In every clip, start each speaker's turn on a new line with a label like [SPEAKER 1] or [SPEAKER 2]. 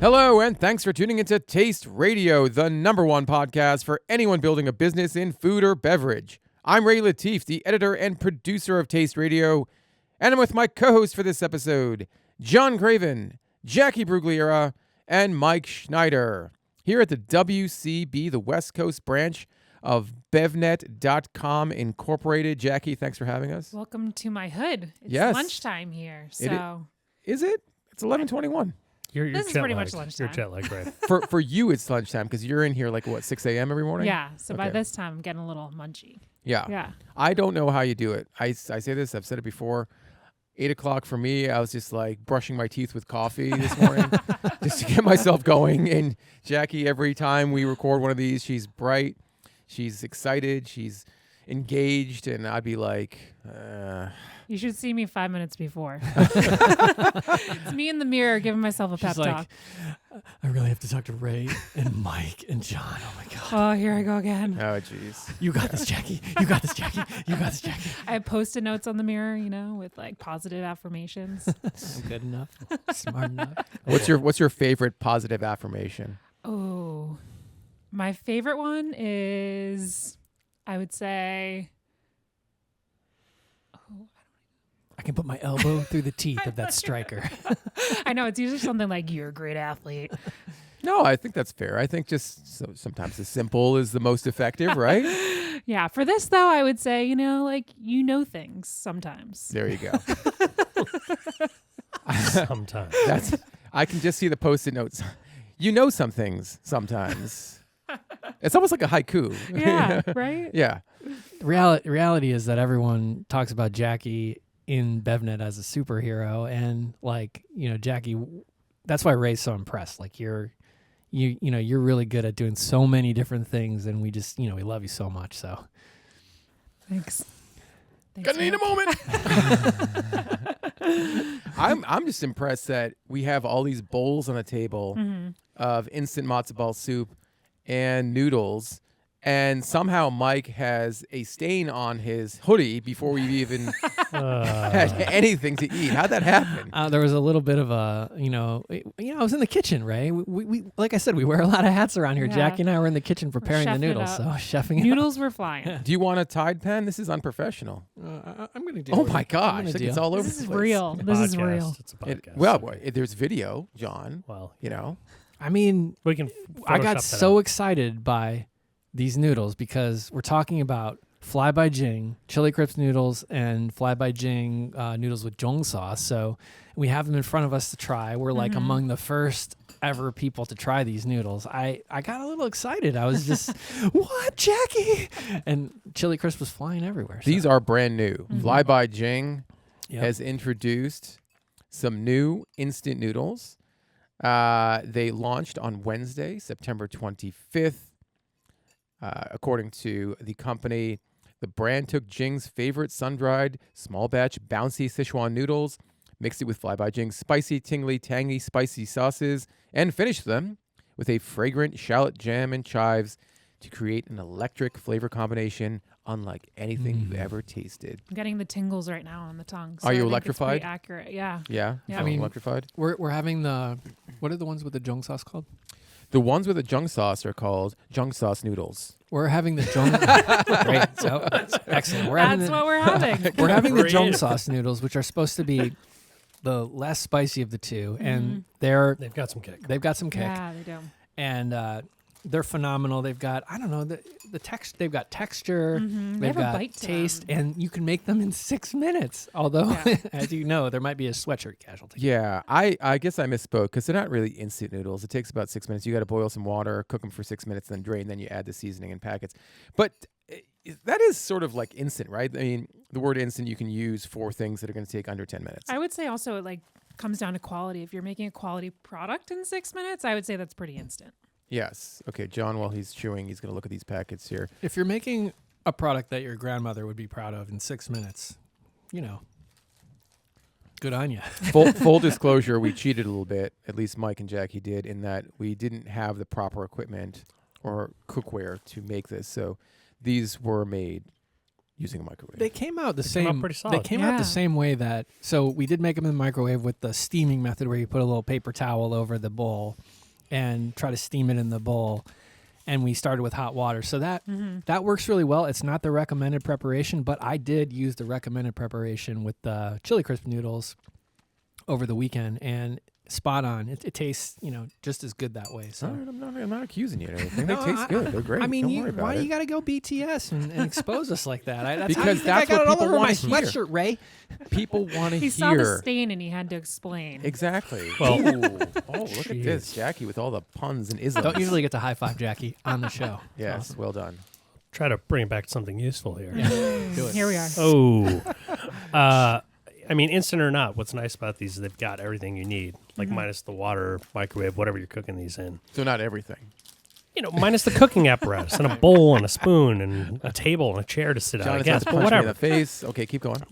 [SPEAKER 1] Hello, and thanks for tuning into Taste Radio, the #1 podcast for anyone building a business in food or beverage. I'm Ray Latif, the editor and producer of Taste Radio, and I'm with my co-host for this episode, John Craven, Jackie Brugliera, and Mike Schneider, here at the WCB, the West Coast branch of BevNET.com Incorporated. Jackie, thanks for having us.
[SPEAKER 2] Welcome to my hood. It's
[SPEAKER 1] Yes.
[SPEAKER 2] lunchtime here, so
[SPEAKER 1] Is it? It's 11:21.
[SPEAKER 2] this is pretty much lunchtime.
[SPEAKER 3] You're jet lagged, right?
[SPEAKER 1] For you, it's lunchtime because you're in here like, what, 6 a.m. every morning?
[SPEAKER 2] Yeah, so by
[SPEAKER 1] Okay.
[SPEAKER 2] this time I'm getting a little munchy.
[SPEAKER 1] Yeah.
[SPEAKER 2] Yeah.
[SPEAKER 1] I don't know how you do it. I say this, I've said it before. 8 o'clock for me, I was just like brushing my teeth with coffee this morning just to get myself going. And Jackie, every time we record one of these, she's bright, she's excited, she's engaged, and I'd be like,
[SPEAKER 2] You should see me 5 minutes before. It's me in the mirror giving myself a pep
[SPEAKER 3] She's like,
[SPEAKER 2] talk.
[SPEAKER 3] I really have to talk to Ray and Mike and John. Oh my God.
[SPEAKER 2] Oh, here I go again.
[SPEAKER 1] oh, jeez.
[SPEAKER 3] You got this, Jackie. You got this, Jackie. You got this, Jackie.
[SPEAKER 2] I have Post-it notes on the mirror, with like positive affirmations.
[SPEAKER 3] I'm good enough. Smart enough.
[SPEAKER 1] What's your favorite positive affirmation?
[SPEAKER 2] Oh, my favorite one is, I would say,
[SPEAKER 3] I can put my elbow through the teeth of that striker.
[SPEAKER 2] I know it's usually something like, you're a great athlete.
[SPEAKER 1] No, I think that's fair. I think just sometimes the simple is the most effective, right?
[SPEAKER 2] Yeah. For this, though, I would say, things sometimes.
[SPEAKER 1] There you go.
[SPEAKER 3] Sometimes.
[SPEAKER 1] I can just see the Post-it notes. You know some things sometimes. It's almost like a haiku.
[SPEAKER 2] Yeah, right?
[SPEAKER 1] Yeah.
[SPEAKER 3] Reality is that everyone talks about Jackie in BevNet as a superhero, and Jackie, that's why Ray's so impressed. Like you're really good at doing so many different things, and we just we love you so much. So
[SPEAKER 2] Thanks.
[SPEAKER 1] Gonna need a moment. I'm just impressed that we have all these bowls on the table of instant matzo ball soup and noodles, and somehow Mike has a stain on his hoodie before we've even had anything to eat. How'd that happen?
[SPEAKER 3] there was a little bit of a I was in the kitchen, Ray. We like I said, we wear a lot of hats around here.
[SPEAKER 2] Yeah.
[SPEAKER 3] Jackie and I were in the kitchen preparing the
[SPEAKER 2] chefing it
[SPEAKER 3] noodles,
[SPEAKER 2] up.
[SPEAKER 3] so chefing it
[SPEAKER 2] Noodles were flying.
[SPEAKER 1] Do you want a Tide pen? This is unprofessional.
[SPEAKER 3] I'm gonna do.
[SPEAKER 1] Oh my gosh, like it's all over
[SPEAKER 2] This
[SPEAKER 1] the
[SPEAKER 2] is
[SPEAKER 1] place.
[SPEAKER 2] real. This is real.
[SPEAKER 3] It's a podcast.
[SPEAKER 1] There's video, John.
[SPEAKER 3] Well,
[SPEAKER 2] Yeah.
[SPEAKER 3] I mean,
[SPEAKER 4] We can.
[SPEAKER 3] I got
[SPEAKER 4] Photoshop that
[SPEAKER 3] so
[SPEAKER 4] out.
[SPEAKER 3] excited by these noodles because we're talking about Fly By Jing chili crisp noodles and Fly By Jing noodles with jong sauce. So we have them in front of us to try. We're like among the first ever people to try these noodles. I got a little excited. I was just, what, Jackie? And chili crisp was flying everywhere. So.
[SPEAKER 1] These are brand new. Fly By Jing
[SPEAKER 3] Yep.
[SPEAKER 1] has introduced some new instant noodles. They launched on Wednesday, September 25th. According to the company, the brand took Jing's favorite sun-dried, small-batch, bouncy Sichuan noodles, mixed it with Fly By Jing's spicy, tingly, tangy, spicy sauces, and finished them with a fragrant shallot jam and chives to create an electric flavor combination unlike anything you've ever tasted.
[SPEAKER 2] I'm getting the tingles right now on the tongue. So
[SPEAKER 1] Are you
[SPEAKER 2] I think it's
[SPEAKER 1] electrified?
[SPEAKER 2] pretty accurate. Yeah.
[SPEAKER 1] Yeah?
[SPEAKER 2] Yeah.
[SPEAKER 1] Feeling
[SPEAKER 3] I mean-
[SPEAKER 1] electrified?
[SPEAKER 3] We're having what are the ones with the jong sauce called?
[SPEAKER 1] The ones with the jung sauce are called jung sauce noodles.
[SPEAKER 3] We're having the jong. Great. So excellent.
[SPEAKER 2] That's what we're having.
[SPEAKER 3] We're having the jong
[SPEAKER 4] Great.
[SPEAKER 3] sauce noodles, which are supposed to be the less spicy of the two, and
[SPEAKER 4] They've got some kick.
[SPEAKER 3] they've got some kick,
[SPEAKER 2] Yeah, they do.
[SPEAKER 3] and they're phenomenal. They've got the text. They've got texture.
[SPEAKER 2] They
[SPEAKER 3] They've
[SPEAKER 2] have a
[SPEAKER 3] got
[SPEAKER 2] bite to
[SPEAKER 3] taste,
[SPEAKER 2] them.
[SPEAKER 3] and you can make them in 6 minutes. Although,
[SPEAKER 2] Yeah.
[SPEAKER 3] as you know, there might be a sweatshirt casualty.
[SPEAKER 1] Yeah, I guess I misspoke because they're not really instant noodles. It takes about 6 minutes. You got to boil some water, cook them for 6 minutes, then drain. Then you add the seasoning in packets. But that is sort of like instant, right? I mean, the word instant you can use for things that are going to take under 10 minutes.
[SPEAKER 2] I would say also it comes down to quality. If you're making a quality product in 6 minutes, I would say that's pretty instant.
[SPEAKER 1] Yes. Okay, John, while he's chewing, he's going to look at these packets here.
[SPEAKER 3] If you're making a product that your grandmother would be proud of in 6 minutes, good on you.
[SPEAKER 1] Full disclosure, we cheated a little bit, at least Mike and Jackie did, in that we didn't have the proper equipment or cookware to make this. So these were made using a microwave.
[SPEAKER 3] They came out the
[SPEAKER 4] came out
[SPEAKER 3] same.
[SPEAKER 4] pretty
[SPEAKER 3] They
[SPEAKER 4] solid.
[SPEAKER 3] came out
[SPEAKER 2] Yeah.
[SPEAKER 3] the same way that. So we did make them in the microwave with the steaming method, where you put a little paper towel over the bowl and try to steam it in the bowl. And we started with hot water, so that works really well. It's not the recommended preparation, but I did use the recommended preparation with the chili crisp noodles over the weekend, and spot on. It tastes, just as good that way. So.
[SPEAKER 1] All right, I'm not accusing you of anything. They
[SPEAKER 3] No,
[SPEAKER 1] taste good. They're great.
[SPEAKER 3] I mean,
[SPEAKER 1] Don't worry about
[SPEAKER 3] why
[SPEAKER 1] it.
[SPEAKER 3] you got to go BTS and expose us like that? That's
[SPEAKER 1] Because
[SPEAKER 3] how you think
[SPEAKER 1] that's
[SPEAKER 3] I got
[SPEAKER 1] what
[SPEAKER 3] it all
[SPEAKER 1] people
[SPEAKER 3] over my
[SPEAKER 1] wanna hear.
[SPEAKER 3] sweatshirt, Ray.
[SPEAKER 1] People want to
[SPEAKER 2] He saw the
[SPEAKER 1] hear.
[SPEAKER 2] stain and he had to explain.
[SPEAKER 1] Exactly.
[SPEAKER 4] Well-
[SPEAKER 1] Ooh. Oh, look at this, Jackie, with all the puns and isms.
[SPEAKER 3] Don't usually get to high five Jackie on the show.
[SPEAKER 1] Yes,
[SPEAKER 3] Awesome.
[SPEAKER 1] well done.
[SPEAKER 4] Try to bring it back to something useful here.
[SPEAKER 3] Do it.
[SPEAKER 2] Here we are.
[SPEAKER 4] Oh. I mean, instant or not, what's nice about these is they've got everything you need, like minus the water, microwave, whatever you're cooking these in.
[SPEAKER 1] So not everything.
[SPEAKER 4] Minus the cooking apparatus and a bowl and a spoon and a table and a chair to sit on, I
[SPEAKER 1] Jonathan's
[SPEAKER 4] guess, but
[SPEAKER 1] punching me in
[SPEAKER 4] whatever.
[SPEAKER 1] the face. Okay, keep going.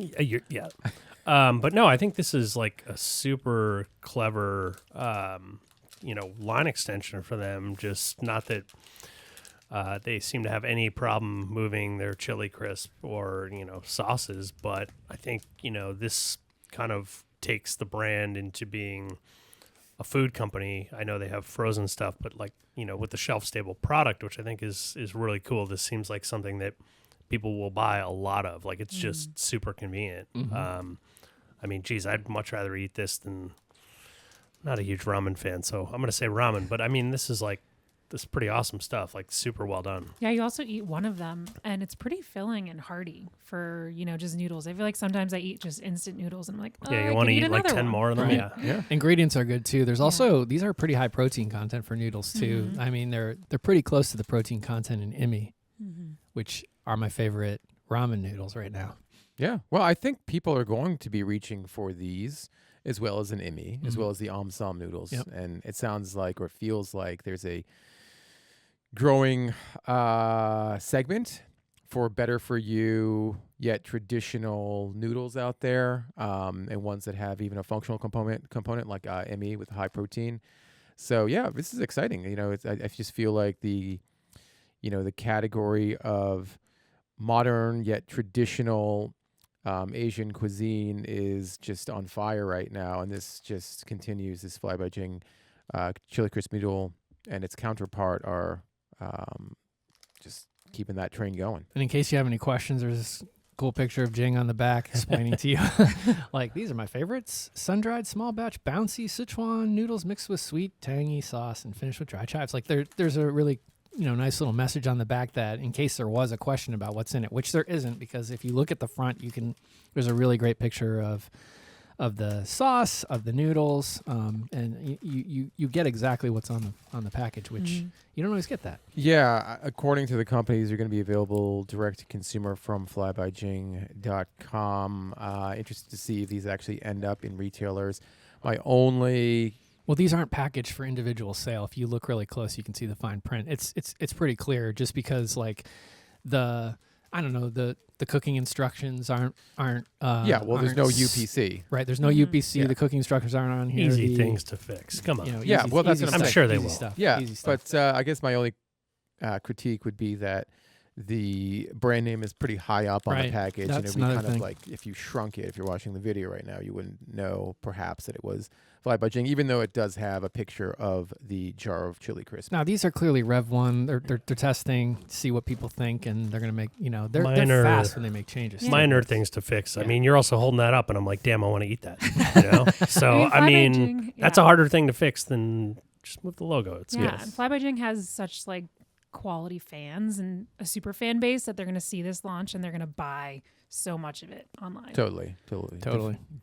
[SPEAKER 4] Yeah. But no, I think this is like a super clever, line extension for them. Just not that they seem to have any problem moving their chili crisp or, sauces. But I think, this kind of takes the brand into being a food company. I know they have frozen stuff, but with the shelf stable product, which I think is really cool. This seems like something that people will buy a lot of. Like, it's just super convenient. I mean, geez, I'd much rather eat this than. Not a huge ramen fan, so I'm gonna say ramen. But I mean, this is pretty awesome stuff. Like, super well done.
[SPEAKER 2] Yeah, you also eat one of them, and it's pretty filling and hearty for, just noodles. I feel like sometimes I eat just instant noodles, and I'm like,
[SPEAKER 4] Yeah,
[SPEAKER 2] I
[SPEAKER 4] you want to
[SPEAKER 2] could
[SPEAKER 4] eat like 10
[SPEAKER 2] another one.
[SPEAKER 4] more of them.
[SPEAKER 3] Right.
[SPEAKER 4] Yeah.
[SPEAKER 1] Yeah.
[SPEAKER 3] Ingredients are good too. There's also these are pretty high protein content for noodles too. I mean, they're pretty close to the protein content in immi, which are my favorite ramen noodles right now.
[SPEAKER 1] Yeah. Well, I think people are going to be reaching for these as well as an immi, as well as the Omsom noodles.
[SPEAKER 3] Yep.
[SPEAKER 1] And it sounds like or feels like there's a growing segment for better for you yet traditional noodles out there, and ones that have even a functional component like immi with high protein. So yeah, this is exciting. I just feel like the category of modern yet traditional Asian cuisine is just on fire right now, and this just continues. This Fly By Jing chili crisp noodle and its counterpart are just keeping that train going.
[SPEAKER 3] And in case you have any questions, there's this cool picture of Jing on the back explaining to you, like, these are my favorites: sun-dried, small batch, bouncy Sichuan noodles mixed with sweet, tangy sauce and finished with dry chives. Like, there's a really nice little message on the back that in case there was a question about what's in it, which there isn't, because if you look at the front, there's a really great picture of the sauce, of the noodles, and you get exactly what's on the package, which you don't always get that.
[SPEAKER 1] Yeah, according to the companies, they're going to be available direct to consumer from flybyging.com. Interested to see if these actually end up in retailers.
[SPEAKER 3] Well, these aren't packaged for individual sale. If you look really close, you can see the fine print. It's pretty clear, just because like the cooking instructions aren't
[SPEAKER 1] there's
[SPEAKER 3] aren't
[SPEAKER 1] no UPC.
[SPEAKER 3] right. There's no UPC.
[SPEAKER 1] Yeah.
[SPEAKER 3] The cooking instructions aren't on here.
[SPEAKER 4] Easy things to fix. Come on.
[SPEAKER 1] Yeah, well, that's
[SPEAKER 3] easy
[SPEAKER 1] what I'm
[SPEAKER 3] stuff,
[SPEAKER 4] sure they
[SPEAKER 3] easy
[SPEAKER 4] will.
[SPEAKER 3] Stuff,
[SPEAKER 1] Yeah,
[SPEAKER 3] easy stuff.
[SPEAKER 1] but I guess my only critique would be that the brand name is pretty high up on the
[SPEAKER 3] Right.
[SPEAKER 1] package, and
[SPEAKER 3] That's
[SPEAKER 1] it would be
[SPEAKER 3] another
[SPEAKER 1] kind of
[SPEAKER 3] thing.
[SPEAKER 1] like if you shrunk it, if you're watching the video right now, you wouldn't know perhaps that it was Fly By Jing, even though it does have a picture of the jar of chili crisp.
[SPEAKER 3] Now these are clearly Rev 1. They're testing, see what people think, and they're gonna make they're
[SPEAKER 4] Minor-
[SPEAKER 3] fast when they make changes.
[SPEAKER 4] Minor things to fix. I
[SPEAKER 3] Yeah.
[SPEAKER 4] mean, you're also holding that up, and I'm like, damn, I want to eat that. So
[SPEAKER 2] Fly By
[SPEAKER 4] I
[SPEAKER 2] Jing,
[SPEAKER 4] mean, that's
[SPEAKER 2] yeah.
[SPEAKER 4] a harder thing to fix than just move the logo. It's
[SPEAKER 2] Yeah,
[SPEAKER 1] Yes.
[SPEAKER 2] and Fly By Jing has such quality fans and a super fan base that they're going to see this launch and they're going to buy so much of it online.
[SPEAKER 1] Totally.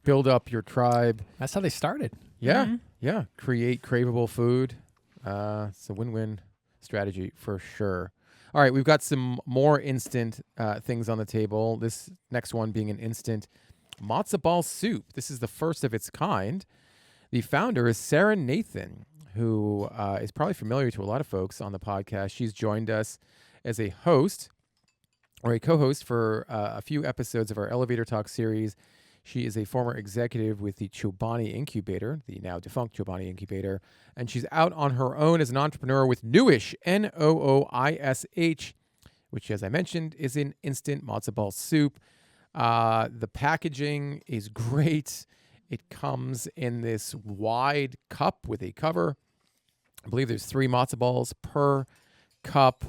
[SPEAKER 1] Build up your tribe.
[SPEAKER 3] That's how they started.
[SPEAKER 1] Yeah, yeah. Create craveable food. It's a win-win strategy for sure. All right, we've got some more instant things on the table. This next one being an instant matzo ball soup. This is the first of its kind. The founder is Sarah Nathan, who is probably familiar to a lot of folks on the podcast. She's joined us as a host or a co-host for a few episodes of our Elevator Talk series. She is a former executive with the Chobani Incubator, the now defunct Chobani Incubator, and she's out on her own as an entrepreneur with Nooish, Nooish, which, as I mentioned, is an instant matzo ball soup. The packaging is great. It comes in this wide cup with a cover. I believe there's 3 matzo balls per cup.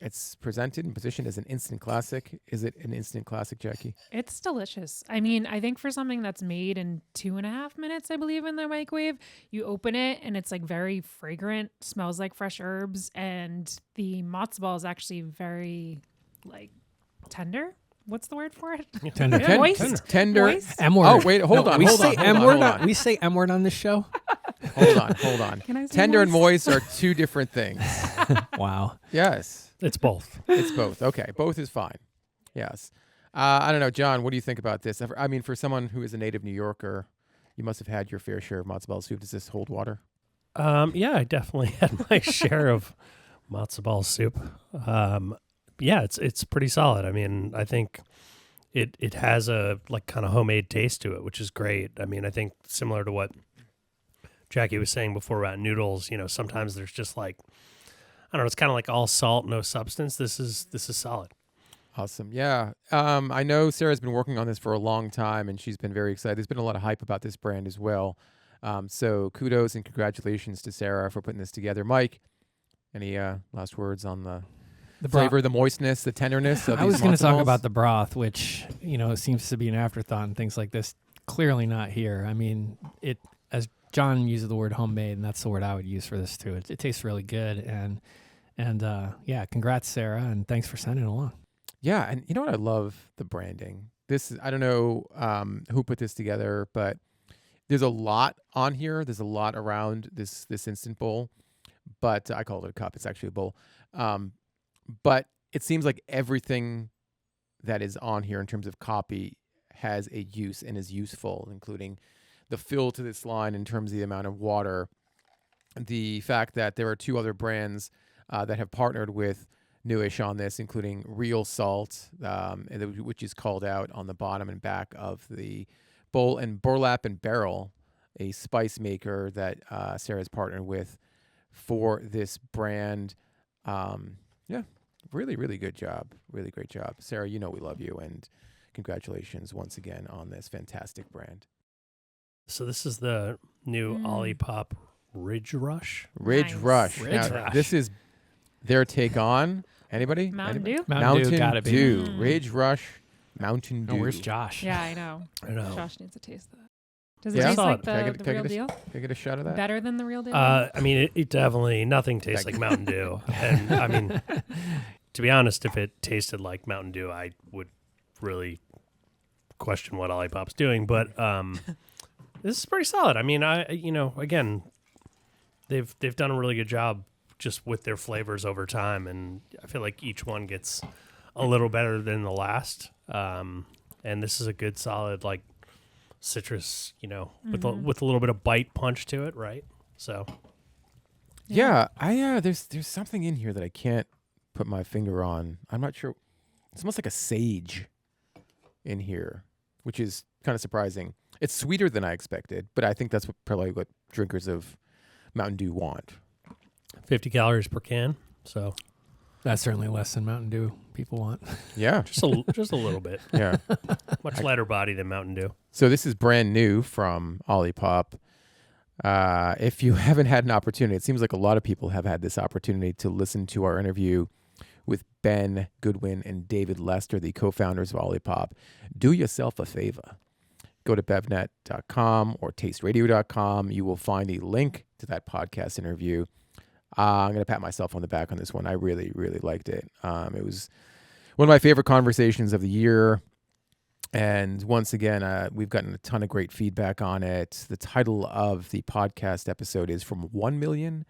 [SPEAKER 1] It's presented and positioned as an instant classic. Is it an instant classic, Jackie?
[SPEAKER 2] It's delicious. I mean, I think for something that's made in 2.5 minutes, I believe, in the microwave, you open it and it's like very fragrant, smells like fresh herbs, and the matzo ball is actually very like tender. What's the word for it?
[SPEAKER 3] Tender.
[SPEAKER 2] Moist.
[SPEAKER 1] Tender.
[SPEAKER 2] Moist?
[SPEAKER 3] M word.
[SPEAKER 1] Oh, wait, hold on.
[SPEAKER 3] We
[SPEAKER 1] hold
[SPEAKER 3] say
[SPEAKER 1] on,
[SPEAKER 3] M
[SPEAKER 1] hold
[SPEAKER 3] word.
[SPEAKER 1] on.
[SPEAKER 3] We say M word on this show.
[SPEAKER 1] Hold on.
[SPEAKER 2] Can I say
[SPEAKER 1] Tender and
[SPEAKER 2] moist?
[SPEAKER 1] moist are 2 different things.
[SPEAKER 3] Wow.
[SPEAKER 1] Yes,
[SPEAKER 4] It's both.
[SPEAKER 1] it's both. Okay, both is fine. Yes. I don't know, John, what do you think about this? I mean, for someone who is a native New Yorker, you must have had your fair share of matzo ball soup. Does this hold water?
[SPEAKER 4] Yeah, I definitely had my share of matzo ball soup. Yeah, it's pretty solid. I mean, I think it has a like kind of homemade taste to it, which is great. I mean, I think similar to what Jackie was saying before about noodles, sometimes there's just like, I don't know, it's kind of like all salt, no substance. This is solid.
[SPEAKER 1] Awesome. Yeah. I know Sarah's been working on this for a long time, and she's been very excited. There's been a lot of hype about this brand as well. So kudos and congratulations to Sarah for putting this together. Mike, any last words on the flavor, the moistness, the tenderness of
[SPEAKER 3] I
[SPEAKER 1] these
[SPEAKER 3] was going
[SPEAKER 1] matzo
[SPEAKER 3] to talk
[SPEAKER 1] balls?
[SPEAKER 3] about the broth, which seems to be an afterthought and things like this. Clearly not here. I mean, as John uses the word homemade, and that's the word I would use for this too. It tastes really good, and yeah, congrats, Sarah, and thanks for sending it along.
[SPEAKER 1] Yeah, and you know what? I love the branding. This is, I don't know who put this together, but there's a lot on here. There's a lot around this instant bowl, but I call it a cup. It's actually a bowl. But it seems like everything that is on here in terms of copy has a use and is useful, including the fill to this line in terms of the amount of water, the fact that there are 2 other brands that have partnered with Nooish on this, including Real Salt, which is called out on the bottom and back of the bowl, and Burlap and Barrel, a spice maker that Sarah's partnered with for this brand. Yeah, really, really good job. Really great job. Sarah, we love you, and congratulations once again on this fantastic brand.
[SPEAKER 4] So this is the new Olipop Ridge Rush.
[SPEAKER 1] Ridge
[SPEAKER 2] Nice.
[SPEAKER 1] Rush.
[SPEAKER 3] Ridge
[SPEAKER 1] Now,
[SPEAKER 3] Rush.
[SPEAKER 1] This is their take on anybody?
[SPEAKER 2] Mountain
[SPEAKER 1] Anybody?
[SPEAKER 2] Dew?
[SPEAKER 3] Mountain Dew, gotta be.
[SPEAKER 1] Dew.
[SPEAKER 2] Mm.
[SPEAKER 1] Ridge Rush, Mountain Dew.
[SPEAKER 3] Oh, where's Josh?
[SPEAKER 2] Yeah, I know.
[SPEAKER 4] I know.
[SPEAKER 2] Josh needs to taste that. Does it
[SPEAKER 1] Yeah?
[SPEAKER 2] taste
[SPEAKER 4] Solid.
[SPEAKER 2] like
[SPEAKER 1] Can I
[SPEAKER 2] the
[SPEAKER 1] get- can I
[SPEAKER 2] real
[SPEAKER 1] get a-
[SPEAKER 2] deal?
[SPEAKER 1] Can I get a shot of that?
[SPEAKER 2] Better than the real deal?
[SPEAKER 4] I mean, it definitely, nothing tastes like Mountain Dew. And I mean, to be honest, if it tasted like Mountain Dew, I would really question what Olipop's doing. But this is pretty solid. I mean, again, they've done a really good job just with their flavors over time, and I feel like each one gets a little better than the last. And this is a good, solid, like citrus, with a little bit of bite punch to it, right? So
[SPEAKER 1] Yeah, there's something in here that I can't put my finger on. I'm not sure. It's almost like a sage in here, which is kind of surprising. It's sweeter than I expected, but I think that's probably what drinkers of Mountain Dew want.
[SPEAKER 4] 50 calories per can. So
[SPEAKER 3] That's certainly less than Mountain Dew people want.
[SPEAKER 1] Yeah,
[SPEAKER 4] just a little bit.
[SPEAKER 1] yeah.
[SPEAKER 4] Much lighter body than Mountain Dew.
[SPEAKER 1] So this is brand new from Olipop. If you haven't had an opportunity, it seems like a lot of people have had this opportunity to listen to our interview with Ben Goodwin and David Lester, the co-founders of Olipop. Do yourself a favor. Go to BevNET.com or TasteRadio.com. You will find a link to that podcast interview. I'm going to pat myself on the back on this one. I really, really liked it. It was one of my favorite conversations of the year. And once again, we've gotten a ton of great feedback on it. The title of the podcast episode is From 1 Million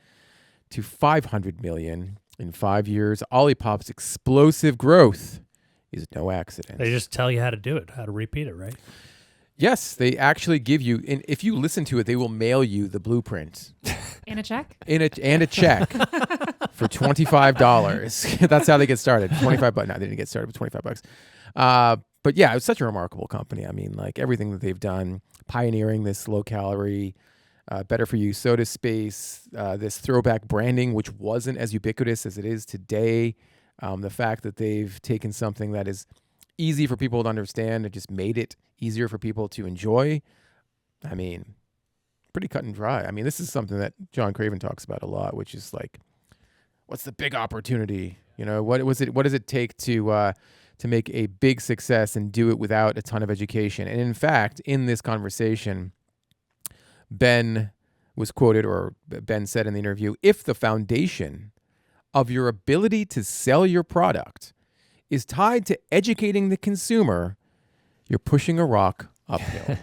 [SPEAKER 1] to 500 Million in 5 years. Olipop's explosive growth is no accident.
[SPEAKER 4] They just tell you how to do it, how to repeat it, right?
[SPEAKER 1] Yes, they actually give you, and if you listen to it, they will mail you the blueprint
[SPEAKER 2] And a check?
[SPEAKER 1] and a check for $25. That's how they get started. $25. No, they didn't get started with $25. But yeah, it's such a remarkable company. I mean, like everything that they've done, pioneering this low calorie, better for you soda space, this throwback branding, which wasn't as ubiquitous as it is today. The fact that they've taken something that is easy for people to understand and just made it easier for people to enjoy. I mean, pretty cut and dry. I mean, this is something that John Craven talks about a lot, which is like, what's the big opportunity? You know, what does it take to make a big success and do it without a ton of education? And in fact, in this conversation, Ben was quoted, or Ben said in the interview, if the foundation of your ability to sell your product is tied to educating the consumer, you're pushing a rock uphill.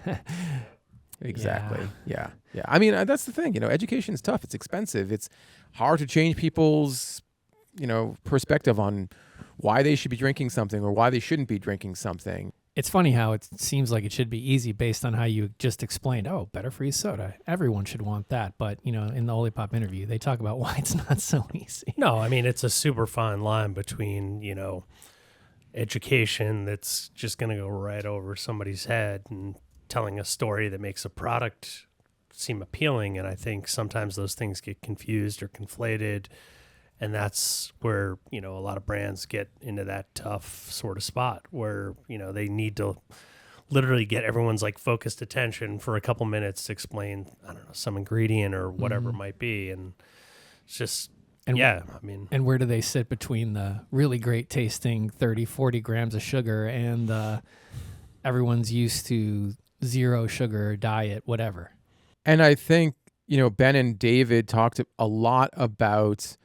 [SPEAKER 1] Exactly. Yeah. I mean, that's the thing. You know, education is tough. It's expensive. It's hard to change people's, perspective on why they should be drinking something or why they shouldn't be drinking something.
[SPEAKER 3] It's funny how it seems like it should be easy based on how you just explained, better for you soda. Everyone should want that. But, in the Olipop interview, they talk about why it's not so easy.
[SPEAKER 4] No, I mean, it's a super fine line between, education that's just going to go right over somebody's head and telling a story that makes a product seem appealing. And I think sometimes those things get confused or conflated. And that's where, a lot of brands get into that tough sort of spot where, they need to literally get everyone's like focused attention for a couple minutes to explain, I don't know, some ingredient or whatever it might be. And it's just,
[SPEAKER 3] And where do they sit between the really great tasting 30, 40 grams of sugar and the everyone's used to zero sugar diet, whatever?
[SPEAKER 1] And I think, Ben and David talked a lot about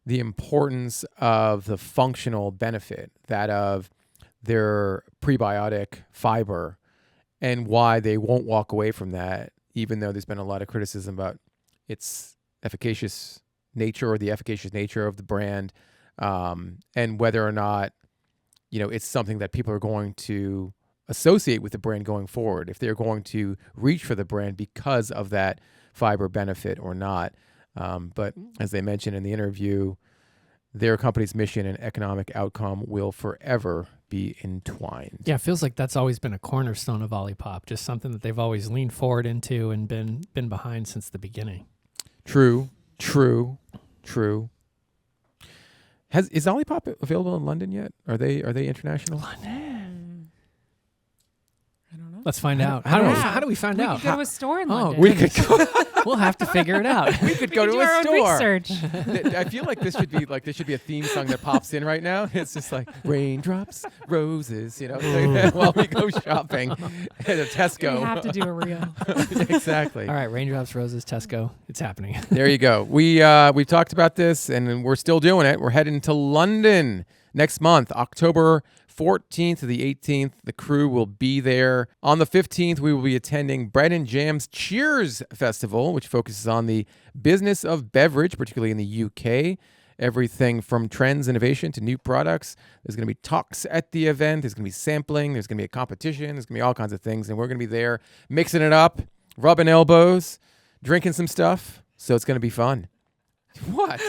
[SPEAKER 1] the importance of the functional benefit, that of their prebiotic fiber, and why they won't walk away from that, even though there's been a lot of criticism about its efficacious nature or the efficacious nature of the brand, and whether or not, it's something that people are going to associate with the brand going forward, if they're going to reach for the brand because of that fiber benefit or not. But as they mentioned in the interview, their company's mission and economic outcome will forever be entwined.
[SPEAKER 3] Yeah, it feels like that's always been a cornerstone of Olipop, just something that they've always leaned forward into and been behind since the beginning.
[SPEAKER 1] True. Is Olipop available in London yet? Are they international?
[SPEAKER 2] I don't know.
[SPEAKER 3] Let's find out.
[SPEAKER 2] don't know.
[SPEAKER 3] How do we find out?
[SPEAKER 2] We could go to a store in London.
[SPEAKER 1] We could go.
[SPEAKER 3] We'll have to figure it out.
[SPEAKER 1] We could go to
[SPEAKER 2] do
[SPEAKER 1] a
[SPEAKER 2] our own
[SPEAKER 1] store.
[SPEAKER 2] research.
[SPEAKER 1] I feel like this should be a theme song that pops in right now. It's just like raindrops, roses, while we go shopping at a Tesco.
[SPEAKER 2] We have to do a reel.
[SPEAKER 1] Exactly.
[SPEAKER 3] All right, raindrops, roses, Tesco. It's happening.
[SPEAKER 1] There you go. We've talked about this, and we're still doing it. We're heading to London next month, October 14th to the 18th. The crew will be there. On the 15th, we will be attending Bread and Jam's Cheers Festival, which focuses on the business of beverage, particularly in the UK. Everything from trends, innovation to new products. There's going to be talks at the event. There's going to be sampling. There's going to be a competition. There's going to be all kinds of things. And we're going to be there mixing it up, rubbing elbows, drinking some stuff. So it's going to be fun. What?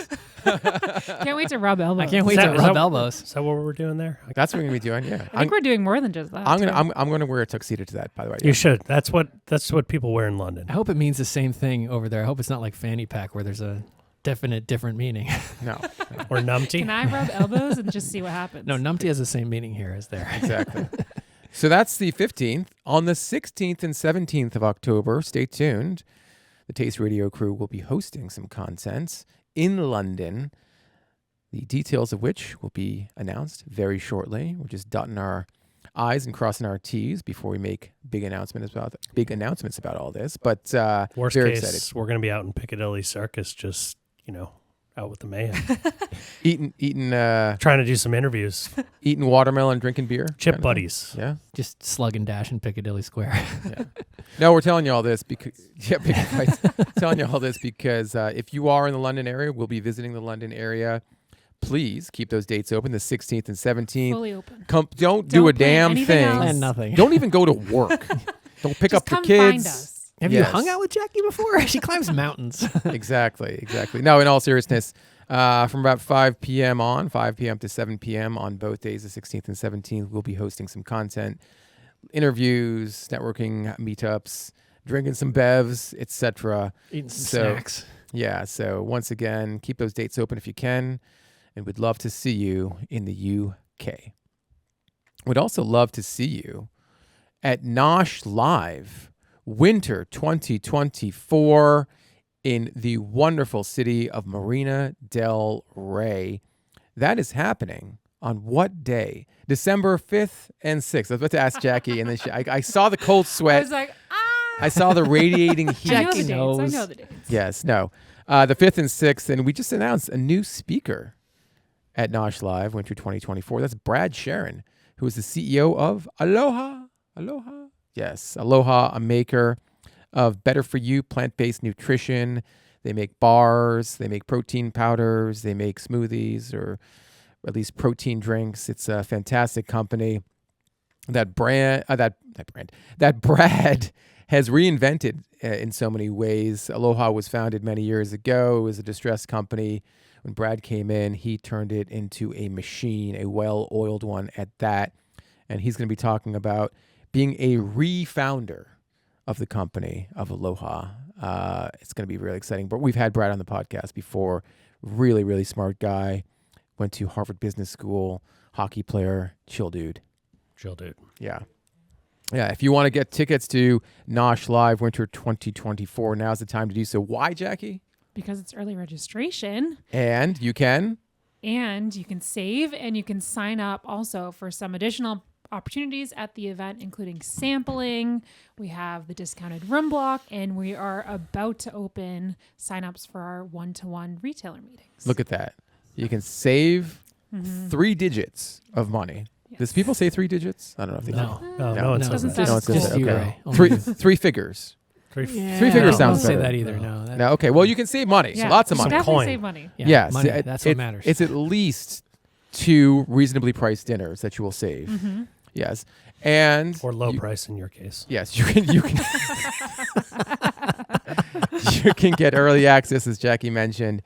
[SPEAKER 2] Can't wait to rub elbows.
[SPEAKER 3] I can't wait to rub elbows.
[SPEAKER 4] Is that what we're doing there?
[SPEAKER 1] That's what we're going to be doing, yeah.
[SPEAKER 2] I think we're doing more than just that.
[SPEAKER 1] I'm gonna wear a tuxedo to that, by the way.
[SPEAKER 4] You should. That's what people wear in London.
[SPEAKER 3] I hope it means the same thing over there. I hope it's not like fanny pack where there's a definite different meaning.
[SPEAKER 1] No.
[SPEAKER 4] Or numpty.
[SPEAKER 2] Can I rub elbows and just see what happens?
[SPEAKER 3] No, numpty has the same meaning here as there.
[SPEAKER 1] Exactly. So that's the 15th. On the 16th and 17th of October, stay tuned. The Taste Radio crew will be hosting some content in London, the details of which will be announced very shortly. We're just dotting our I's and crossing our T's before we make big announcements about all this. But
[SPEAKER 4] Worst
[SPEAKER 1] very
[SPEAKER 4] case,
[SPEAKER 1] excited.
[SPEAKER 4] we're going to be out in Piccadilly Circus, just out with the mayhem,
[SPEAKER 1] Eating
[SPEAKER 4] trying to do some interviews.
[SPEAKER 1] eating watermelon, drinking beer.
[SPEAKER 4] Chip
[SPEAKER 1] kind of
[SPEAKER 4] buddies.
[SPEAKER 1] thing. Yeah.
[SPEAKER 3] Just slug and dash in Piccadilly Square.
[SPEAKER 1] Yeah. No, we're telling you all this because telling you all this because if you are in the London area, we'll be visiting the London area. Please keep those dates open, the 16th and 17th.
[SPEAKER 2] Fully open.
[SPEAKER 1] Don't do a
[SPEAKER 2] plan
[SPEAKER 1] damn
[SPEAKER 2] anything
[SPEAKER 1] thing.
[SPEAKER 2] else.
[SPEAKER 3] And nothing.
[SPEAKER 1] Don't even go to work. Don't pick
[SPEAKER 2] Just
[SPEAKER 1] up the
[SPEAKER 2] come
[SPEAKER 1] kids.
[SPEAKER 2] find us.
[SPEAKER 3] Have
[SPEAKER 1] Yes.
[SPEAKER 3] you hung out with Jackie before? She climbs mountains.
[SPEAKER 1] Exactly. No, in all seriousness, from about 5 p.m. to 7 p.m. on both days, the 16th and 17th, we'll be hosting some content, interviews, networking meetups, drinking some bevs, etc.
[SPEAKER 3] Eating some
[SPEAKER 1] So-
[SPEAKER 3] snacks.
[SPEAKER 1] Yeah, so once again, keep those dates open if you can. and we'd love to see you in the UK. We'd also love to see you at Nooish Live Winter 2024 in the wonderful city of Marina del Rey. That is happening on what day? December 5th and 6th. I was about to ask Jackie, and then I saw the cold
[SPEAKER 2] I
[SPEAKER 1] sweat.
[SPEAKER 2] was like,
[SPEAKER 1] I saw the radiating heat.
[SPEAKER 2] I know the
[SPEAKER 3] Jackie
[SPEAKER 2] dates. I
[SPEAKER 3] knows.
[SPEAKER 2] know the dates.
[SPEAKER 1] Yes, no. The 5th and 6th, and we just announced a new speaker at Nooish Live Winter 2024. That's Brad Sharon, who is the CEO of Aloha. Aloha? Yes, Aloha, a maker of better-for-you plant-based nutrition. They make bars, they make protein powders, they make smoothies, or at least protein drinks. It's a fantastic company. That Brad has reinvented in so many ways. Aloha was founded many years ago. It was a distressed company. When Brad came in, he turned it into a machine, a well-oiled one at that. And he's going to be talking about being a refounder of the company of Aloha. It's going to be really exciting. But we've had Brad on the podcast before. Really, really smart guy. Went to Harvard Business School, hockey player, chill dude.
[SPEAKER 4] Chill, dude.
[SPEAKER 1] Yeah. Yeah, if you want to get tickets to Nooish Live Winter 2024, now's the time to do so. Why, Jackie?
[SPEAKER 2] Because it's early registration.
[SPEAKER 1] And you can?
[SPEAKER 2] And you can save and you can sign up also for some additional opportunities at the event, including sampling. We have the discounted room block, and we are about to open signups for our one-to-one retailer meetings.
[SPEAKER 1] Look at that. You can save 3 digits of money. Does people say 3 digits? I don't know if they do.
[SPEAKER 4] No, it
[SPEAKER 2] doesn't
[SPEAKER 4] doesn't.
[SPEAKER 2] sound
[SPEAKER 1] No, it's
[SPEAKER 2] cool.
[SPEAKER 1] just
[SPEAKER 3] you,
[SPEAKER 1] okay.
[SPEAKER 3] Ray.
[SPEAKER 1] 3 figures.
[SPEAKER 4] Three
[SPEAKER 1] figures sounds
[SPEAKER 3] Don't say
[SPEAKER 1] better.
[SPEAKER 3] that either. No. That,
[SPEAKER 1] No, okay. Well, you can save money. So lots of money.
[SPEAKER 2] Definitely
[SPEAKER 4] Coin.
[SPEAKER 2] save money.
[SPEAKER 3] yeah,
[SPEAKER 1] Yes,
[SPEAKER 3] money, that's what matters.
[SPEAKER 1] It's at least 2 reasonably priced dinners that you will save.
[SPEAKER 2] Mm-hmm.
[SPEAKER 1] Yes, and
[SPEAKER 4] Or low price in your case.
[SPEAKER 1] yes, you can you can get early access, as Jackie mentioned,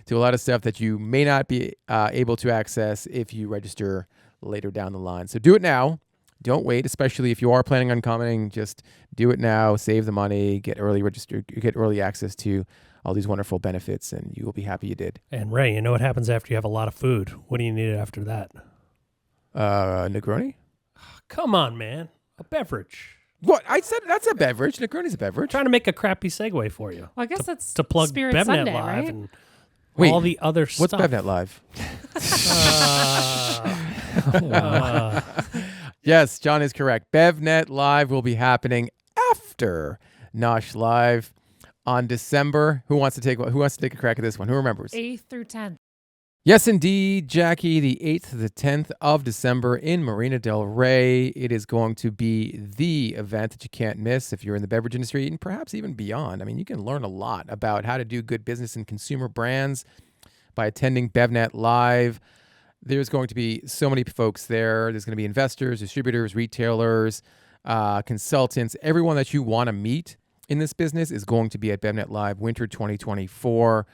[SPEAKER 1] to a lot of stuff that you may not be able to access if you register later down the line. So do it now. Don't wait, especially if you are planning on coming. Just do it now. Save the money. Get early access to all these wonderful benefits, and you will be happy you did.
[SPEAKER 4] And Ray, you know what happens after you have a lot of food? What do you need after that?
[SPEAKER 1] Negroni?
[SPEAKER 4] Come on, man. A beverage.
[SPEAKER 1] What? I said that's a beverage. Negroni's a beverage.
[SPEAKER 4] Trying to make a crappy segue for you.
[SPEAKER 2] Well, I guess that's
[SPEAKER 4] To plug
[SPEAKER 2] Spirit
[SPEAKER 4] BevNet
[SPEAKER 2] Sunday,
[SPEAKER 4] Live
[SPEAKER 2] right?
[SPEAKER 4] and
[SPEAKER 1] Wait,
[SPEAKER 4] all the other
[SPEAKER 1] What's
[SPEAKER 4] stuff.
[SPEAKER 1] BevNet Live?
[SPEAKER 4] Uh,
[SPEAKER 1] Yes, John is correct. BevNet Live will be happening after Nooish Live on December. Who wants to take a crack at this one? Who remembers?
[SPEAKER 2] 8th through 10th.
[SPEAKER 1] Yes, indeed, Jackie, the 8th to the 10th of December in Marina del Rey. It is going to be the event that you can't miss if you're in the beverage industry and perhaps even beyond. I mean, you can learn a lot about how to do good business in consumer brands by attending BevNet Live. There's going to be so many folks there. There's going to be investors, distributors, retailers, consultants. Everyone that you want to meet in this business is going to be at BevNet Live Winter 2024.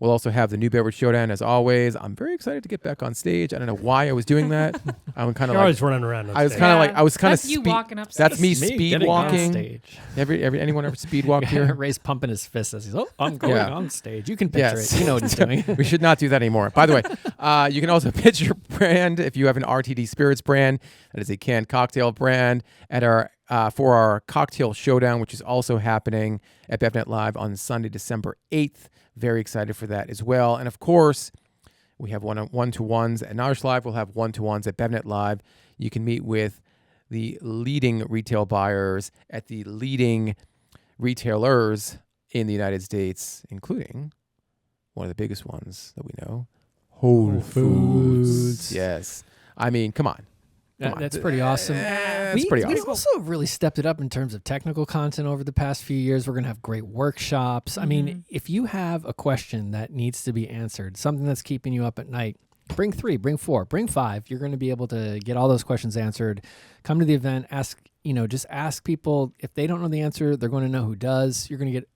[SPEAKER 1] We'll also have the New Beverage Showdown, as always. I'm very excited to get back on stage. I don't know why I was doing that. I'm kind of
[SPEAKER 4] you're
[SPEAKER 1] like
[SPEAKER 4] always running around. On
[SPEAKER 1] I was
[SPEAKER 4] stage.
[SPEAKER 1] kind of like I was kind of
[SPEAKER 2] That's you walking up
[SPEAKER 1] That's me
[SPEAKER 3] Getting
[SPEAKER 1] speed
[SPEAKER 3] on
[SPEAKER 1] walking.
[SPEAKER 3] stage.
[SPEAKER 1] Anyone ever speed walked
[SPEAKER 3] Yeah,
[SPEAKER 1] here?
[SPEAKER 3] Ray's pumping his fist as he's, I'm going
[SPEAKER 1] Yeah.
[SPEAKER 3] on stage. You can picture
[SPEAKER 1] Yes.
[SPEAKER 3] it. You know what he's doing.
[SPEAKER 1] We should not do that anymore. By the way, you can also pitch your brand if you have an RTD Spirits brand. That is a canned cocktail brand at our for our cocktail showdown, which is also happening at BevNet Live on Sunday, December 8th. Very excited for that as well. And of course, we have one-to-ones at Nooish Live. We'll have one-to-ones at BevNet Live. You can meet with the leading retail buyers at the leading retailers in the United States, including one of the biggest ones that we know, Whole Foods. Yes. I mean, come on.
[SPEAKER 3] That's pretty awesome.
[SPEAKER 1] That's pretty awesome.
[SPEAKER 3] We've also really stepped it up in terms of technical content over the past few years. We're going to have great workshops. I mean, if you have a question that needs to be answered, something that's keeping you up at night, bring 3, bring 4, bring 5. You're going to be able to get all those questions answered. Come to the event, just ask people. If they don't know the answer, they're going to know who does. You're going to get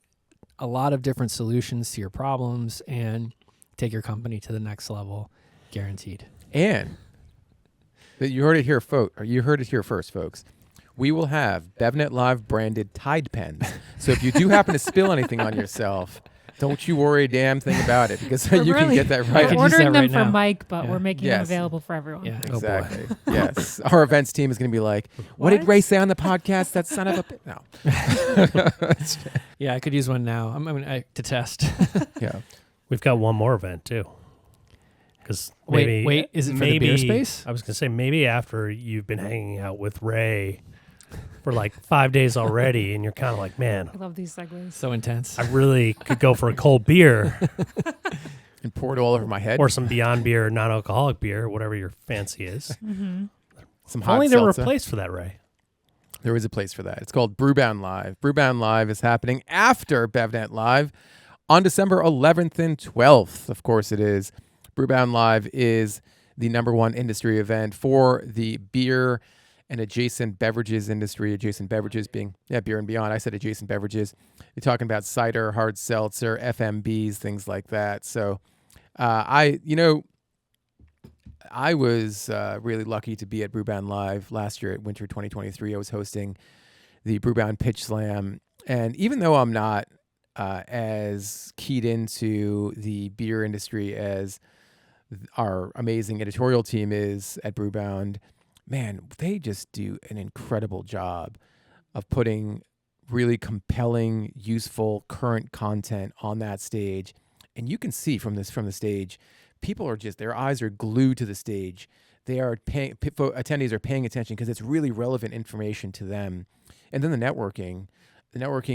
[SPEAKER 3] a lot of different solutions to your problems and take your company to the next level, guaranteed.
[SPEAKER 1] And you heard it here, first, folks. We will have BevNet Live branded Tide pens. So if you do happen to spill anything on yourself, Don't you worry a damn thing about it, because
[SPEAKER 2] We're
[SPEAKER 1] you can
[SPEAKER 2] really-
[SPEAKER 1] get that
[SPEAKER 2] We're
[SPEAKER 1] right.
[SPEAKER 3] can use
[SPEAKER 2] ordering
[SPEAKER 3] that
[SPEAKER 2] them
[SPEAKER 3] right
[SPEAKER 2] for
[SPEAKER 3] now.
[SPEAKER 2] Mike, but
[SPEAKER 3] Yeah.
[SPEAKER 2] we're making
[SPEAKER 1] Yes.
[SPEAKER 2] them available for everyone.
[SPEAKER 3] Yeah.
[SPEAKER 1] Exactly. Yes. Our events team is going to be like, what did
[SPEAKER 2] What?
[SPEAKER 1] Ray say on the podcast? That son of a... No.
[SPEAKER 3] Yeah, I could use one now. To test.
[SPEAKER 1] Yeah.
[SPEAKER 4] We've got one more event too. Because
[SPEAKER 3] Wait, is it for the beer space?
[SPEAKER 4] I was gonna say maybe after you've been hanging out with Ray for like 5 days already, and you're kind of like, man,
[SPEAKER 2] I love these segues.
[SPEAKER 3] So intense.
[SPEAKER 4] I really could go for a cold beer
[SPEAKER 1] And pour it all over my head.
[SPEAKER 4] or some Beyond Beer, non-alcoholic beer, whatever your fancy is.
[SPEAKER 2] Mm-hmm.
[SPEAKER 1] Some
[SPEAKER 4] If
[SPEAKER 1] hot
[SPEAKER 4] only there were a
[SPEAKER 1] seltzer.
[SPEAKER 4] place for that, Ray.
[SPEAKER 1] There is a place for that. It's called Brewbound Live. Brewbound Live is happening after BevNet Live on December 11th and 12th. Of course it is. Brewbound Live is the #1 industry event for the beer and adjacent beverages industry. Adjacent beverages being, beer and beyond. I said adjacent beverages. You're talking about cider, hard seltzer, FMBs, things like that. So I was really lucky to be at Brewbound Live last year at Winter 2023. I was hosting the Brewbound Pitch Slam. And even though I'm not as keyed into the beer industry as our amazing editorial team is at Brewbound, man, they just do an incredible job of putting really compelling, useful, current content on that stage. And you can see from the stage, people are just, their eyes are glued to the stage. They are attendees are paying attention because it's really relevant information to them. And then the networking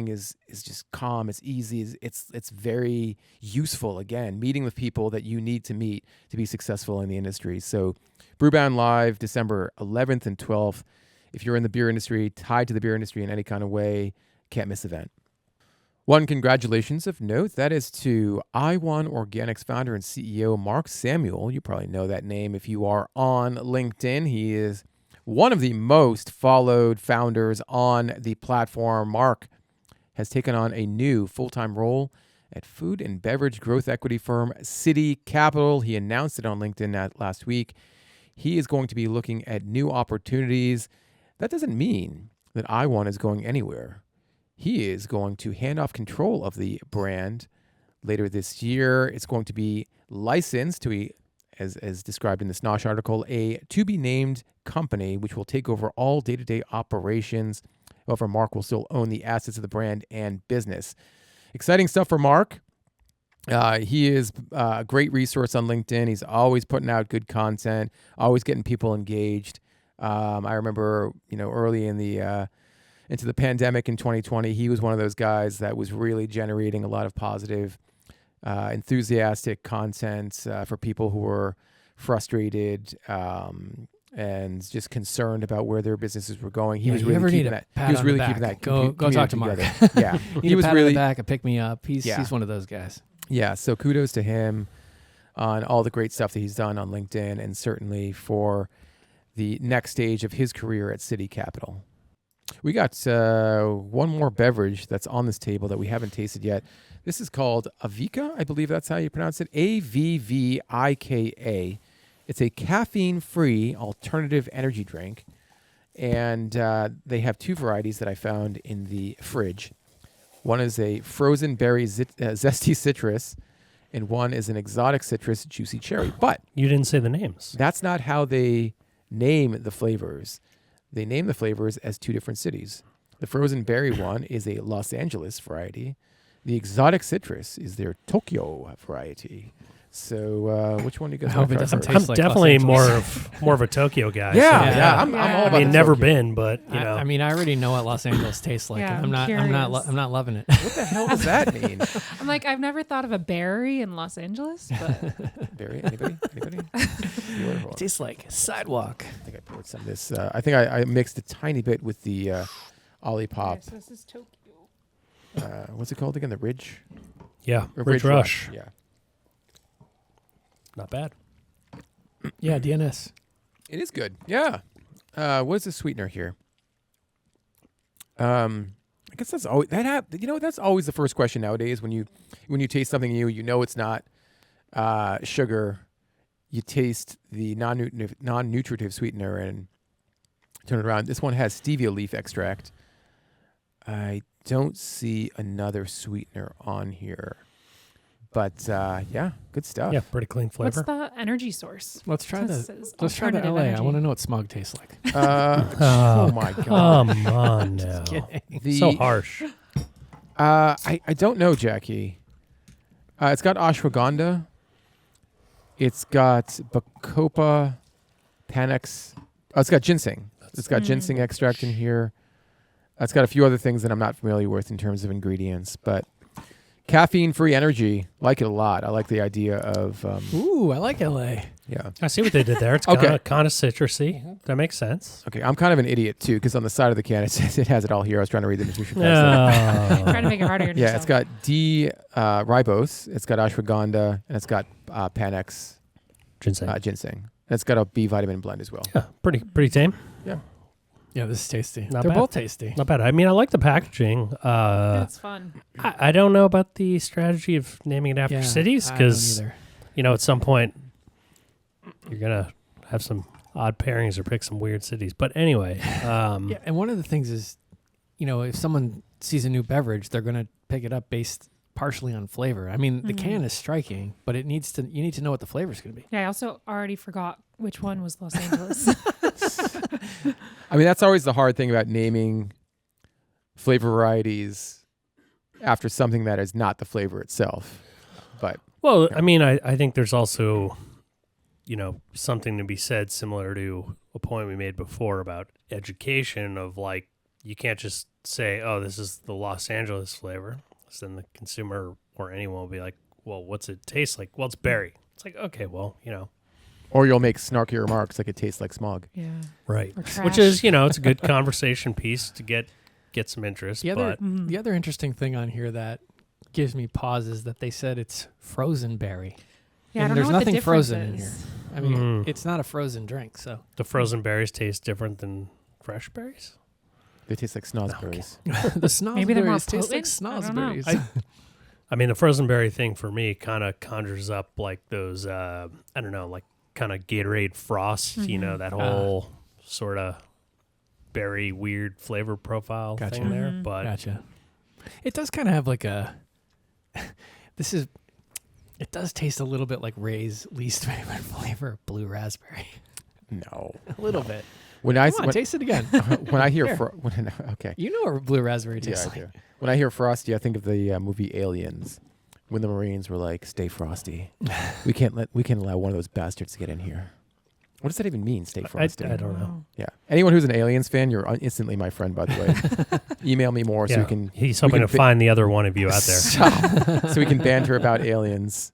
[SPEAKER 1] is just calm. It's easy. It's very useful. Again, meeting with people that you need to meet to be successful in the industry. So Brewbound Live, December 11th and 12th. If you're in the beer industry, tied to the beer industry in any kind of way, can't miss the event. One congratulations of note, that is to Iwon Organic's founder and CEO, Mark Samuel. You probably know that name if you are on LinkedIn. He is one of the most followed founders on the platform. Mark has taken on a new full-time role at food and beverage growth equity firm City Capital. He announced it on LinkedIn last week. He is going to be looking at new opportunities. That doesn't mean that Iwon is going anywhere. He is going to hand off control of the brand later this year. It's going to be licensed to, as described in this Nooish article, a to-be-named company which will take over all day-to-day operations. However, Mark will still own the assets of the brand and business. Exciting stuff for Mark. He is a great resource on LinkedIn. He's always putting out good content, always getting people engaged. I remember, early in into the pandemic in 2020, he was one of those guys that was really generating a lot of positive, enthusiastic content for people who were frustrated and just concerned about where their businesses were going. He was really keeping that. He was really keeping that.
[SPEAKER 3] Go talk to Mark.
[SPEAKER 1] Together. Yeah,
[SPEAKER 3] he was really back and pick me up. He's one of those guys.
[SPEAKER 1] Yeah, so kudos to him on all the great stuff that he's done on LinkedIn, and certainly for the next stage of his career at City Capital. We got one more beverage that's on this table that we haven't tasted yet. This is called Avvika. I believe that's how you pronounce it. Avvika. It's a caffeine-free alternative energy drink. And they have two varieties that I found in the fridge. One is a frozen berry zesty citrus, and one is an exotic citrus juicy cherry. But
[SPEAKER 4] You didn't say the names.
[SPEAKER 1] that's not how they name the flavors. They name the flavors as two different cities. The frozen berry one is a Los Angeles variety. The exotic citrus is their Tokyo variety. So which one do you guys
[SPEAKER 3] I hope
[SPEAKER 1] want
[SPEAKER 3] it
[SPEAKER 1] to try
[SPEAKER 3] doesn't
[SPEAKER 1] first?
[SPEAKER 3] taste
[SPEAKER 4] I'm
[SPEAKER 3] like Los
[SPEAKER 4] definitely
[SPEAKER 3] Angeles.
[SPEAKER 4] more of a Tokyo guy.
[SPEAKER 1] Yeah,
[SPEAKER 4] so-
[SPEAKER 1] I'm all
[SPEAKER 2] I
[SPEAKER 1] about
[SPEAKER 4] I mean,
[SPEAKER 1] the
[SPEAKER 4] never
[SPEAKER 1] Tokyo.
[SPEAKER 4] been, but
[SPEAKER 3] I already know what Los Angeles tastes like.
[SPEAKER 2] Yeah,
[SPEAKER 3] and
[SPEAKER 2] I'm
[SPEAKER 3] I'm not
[SPEAKER 2] curious.
[SPEAKER 3] loving it.
[SPEAKER 1] What the hell does that mean?
[SPEAKER 2] I'm like, I've never thought of a berry in Los Angeles, but
[SPEAKER 1] Berry? Anybody?
[SPEAKER 3] It tastes like sidewalk.
[SPEAKER 1] I think I poured some of this. I think I mixed a tiny bit with the Olipop.
[SPEAKER 2] Okay, so this is Tokyo.
[SPEAKER 1] What's it called again? The Ridge?
[SPEAKER 4] Yeah,
[SPEAKER 1] Or
[SPEAKER 4] Ridge Rush.
[SPEAKER 1] Yeah.
[SPEAKER 4] Not bad.
[SPEAKER 3] Yeah, DNS.
[SPEAKER 1] It is good. Yeah. What is the sweetener here? I guess that's always that's always the first question nowadays when you taste something new, it's not sugar. You taste the non-nutritive sweetener and turn it around. This one has stevia leaf extract. I don't see another sweetener on here. But yeah, good stuff.
[SPEAKER 4] Yeah, pretty clean
[SPEAKER 2] What's
[SPEAKER 4] flavor.
[SPEAKER 2] the energy source?
[SPEAKER 3] Let's try
[SPEAKER 2] This
[SPEAKER 3] the
[SPEAKER 2] is
[SPEAKER 3] let's try the
[SPEAKER 2] alternative
[SPEAKER 3] LA. I
[SPEAKER 2] energy.
[SPEAKER 3] want to know what smog tastes like.
[SPEAKER 1] Oh my god.
[SPEAKER 4] Come on now.
[SPEAKER 1] The-
[SPEAKER 4] So harsh.
[SPEAKER 1] I don't know, Jackie. It's got ashwagandha. It's got bacopa, panax. Oh, it's got ginseng. It's got ginseng extract in here. It's got a few other things that I'm not familiar with in terms of ingredients, but caffeine-free energy. Like it a lot. I like the idea of
[SPEAKER 3] Ooh, I like LA.
[SPEAKER 1] yeah.
[SPEAKER 4] I see what they did there. It's
[SPEAKER 1] Okay.
[SPEAKER 4] kind of citrusy. That makes sense.
[SPEAKER 1] Okay, I'm kind of an idiot too because on the side of the can it says it has it all here. I was trying to read the nutrition facts.
[SPEAKER 2] Trying to make it harder on
[SPEAKER 1] Yeah,
[SPEAKER 2] yourself.
[SPEAKER 1] it's got D-ribose, it's got ashwagandha, and it's got Panax
[SPEAKER 4] Ginseng.
[SPEAKER 1] ginseng. And it's got a B vitamin blend as well.
[SPEAKER 4] Yeah, pretty tame.
[SPEAKER 3] Yeah, this is tasty.
[SPEAKER 4] Not
[SPEAKER 3] They're
[SPEAKER 4] bad.
[SPEAKER 3] both tasty.
[SPEAKER 4] Not bad. I mean, I like the packaging.
[SPEAKER 2] It's fun.
[SPEAKER 4] I don't know about the strategy of naming it after
[SPEAKER 3] Yeah,
[SPEAKER 4] cities
[SPEAKER 3] I don't
[SPEAKER 4] because,
[SPEAKER 3] either.
[SPEAKER 4] at some point you're going to have some odd pairings or pick some weird cities. But anyway.
[SPEAKER 3] Yeah, and one of the things is, if someone sees a new beverage, they're going to pick it up based partially on flavor. I mean, the can is striking, but you need to know what the flavor is going to be.
[SPEAKER 2] Yeah, I also already forgot which one was Los Angeles.
[SPEAKER 1] I mean, that's always the hard thing about naming flavor varieties after something that is not the flavor itself. But
[SPEAKER 4] Well, I mean, I think there's also, something to be said similar to a point we made before about education of like, you can't just say, oh, this is the Los Angeles flavor. So then the consumer or anyone will be like, well, what's it taste like? Well, it's berry. It's like, okay, well,
[SPEAKER 1] or you'll make snarky remarks like it tastes like smog.
[SPEAKER 2] Yeah.
[SPEAKER 4] right.
[SPEAKER 2] Or
[SPEAKER 4] Which
[SPEAKER 2] trash.
[SPEAKER 4] is, it's a good conversation piece to get some interest.
[SPEAKER 3] The other interesting thing on here that gives me pause is that they said it's frozen berry.
[SPEAKER 2] Yeah, I
[SPEAKER 3] And
[SPEAKER 2] don't
[SPEAKER 3] there's
[SPEAKER 2] know what
[SPEAKER 3] nothing
[SPEAKER 2] the difference
[SPEAKER 3] frozen in
[SPEAKER 2] is.
[SPEAKER 3] here. I mean,
[SPEAKER 4] Mm.
[SPEAKER 3] it's not a frozen drink, so
[SPEAKER 4] the frozen berries taste different than fresh berries.
[SPEAKER 1] They taste like snozberries.
[SPEAKER 3] the
[SPEAKER 2] Maybe they're more
[SPEAKER 3] snozberries taste like
[SPEAKER 2] potent? I don't know.
[SPEAKER 3] snozberries.
[SPEAKER 4] I mean, the frozen berry thing for me kind of conjures up like those, I don't know, like kind of Gatorade frost, that whole sort of berry weird flavor profile
[SPEAKER 3] Gotcha.
[SPEAKER 4] thing there.
[SPEAKER 2] Mhm.
[SPEAKER 4] But
[SPEAKER 3] Gotcha. It does kind of have like a. It does taste a little bit like Ray's least favorite flavor, blue raspberry.
[SPEAKER 1] No.
[SPEAKER 3] A little bit.
[SPEAKER 1] When I
[SPEAKER 3] Come on,
[SPEAKER 1] when,
[SPEAKER 3] taste it again.
[SPEAKER 1] when I hear
[SPEAKER 3] Here.
[SPEAKER 1] okay.
[SPEAKER 3] You know what blue raspberry
[SPEAKER 1] Yeah,
[SPEAKER 3] tastes
[SPEAKER 1] I
[SPEAKER 3] like.
[SPEAKER 1] do. When I hear frosty, I think of the movie Aliens, when the Marines were like, "Stay frosty. we can't allow one of those bastards to get in here." What does that even mean? Stay
[SPEAKER 4] I
[SPEAKER 1] frosty.
[SPEAKER 4] don't know.
[SPEAKER 1] Yeah. Anyone who's an Aliens fan, you're instantly my friend. By the way, email me more so
[SPEAKER 4] Yeah,
[SPEAKER 1] we can.
[SPEAKER 4] he's
[SPEAKER 1] we
[SPEAKER 4] hoping
[SPEAKER 1] can
[SPEAKER 4] to find the other one of you out there.
[SPEAKER 1] Stop. So we can banter about aliens.